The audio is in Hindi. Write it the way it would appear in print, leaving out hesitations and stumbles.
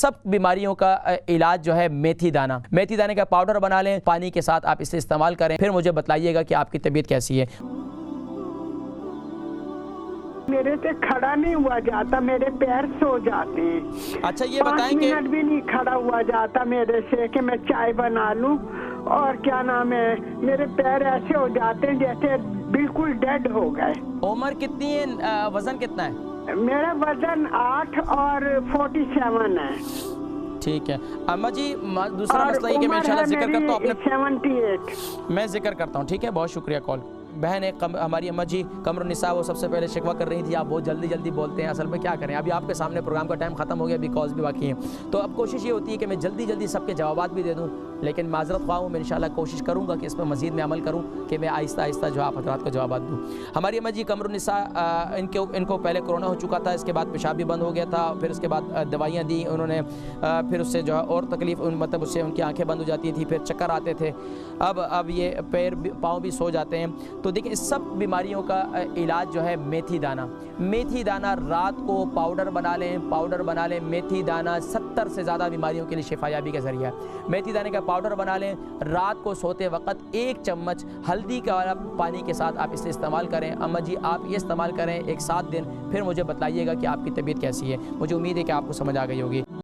सब बीमारियों का इलाज जो है मेथी दाना, मेथी दाने का पाउडर बना लें, पानी के साथ आप इसे इस्तेमाल करें, फिर मुझे बताइएगा कि आपकी तबीयत कैसी है। मेरे से खड़ा नहीं हुआ जाता, मेरे पैर सो जाते हैं। अच्छा ये बताएं 5 कि मिनट भी नहीं खड़ा हुआ जाता मेरे से कि मैं चाय बना लूं, और क्या नाम है, मेरे पैर ऐसे हो जाते हैं जैसे बिल्कुल डेड हो गए। उम्र कितनी है, वजन कितना है? मेरा वजन 8 और 47 है। ठीक है अम्मा जी, दूसरा मसला ये कि मैं इंशाल्लाह जिक्र करता हूँ अपने 78। मैं जिक्र करता हूँ, ठीक है, बहुत शुक्रिया कॉल। बहन है हमारी अम्मा जी कमरुन निसा, वो सबसे पहले शिकवा कर रही थी आप बहुत जल्दी जल्दी बोलते हैं। असल में क्या करें, अभी आपके सामने प्रोग्राम का टाइम ख़त्म हो गया, अभी कॉल्स भी बाकी हैं, तो अब कोशिश ये होती है कि मैं जल्दी जल्दी सबके जवाब भी दे दूँ, लेकिन माजरत ख्वाह हूँ, मैं इंशाल्लाह कोशिश करूँगा कि इस पर मज़ीद मैं अमल करूँ कि मैं आहिस्ता आहिस्ता जो आप हज़रात को जवाब दूँ। हमारी अम्मा जी कमरुन निसा, इनको पहले कोरोना हो चुका था, इसके बाद पेशाब भी बंद हो गया था, फिर उसके बाद दवाइयाँ दी उन्होंने, फिर उससे जो है और तकलीफ, मतलब उससे उनकी आँखें बंद हो जाती थी, फिर चक्कर आते थे, अब ये पैर पाँव भी सो जाते हैं। तो देखिए इस सब बीमारियों का इलाज जो है मेथी दाना, मेथी दाना रात को पाउडर बना लें, मेथी दाना 70 से ज़्यादा बीमारियों के लिए शिफायाबी का ज़रिया है। मेथी दाने का पाउडर बना लें, रात को सोते वक्त 1 चम्मच हल्दी का वाला पानी के साथ आप इसे इस्तेमाल करें। अम्मा जी आप ये इस्तेमाल करें 1 7 दिन, फिर मुझे बताइएगा कि आपकी तबीयत कैसी है। मुझे उम्मीद है कि आपको समझ आ गई होगी।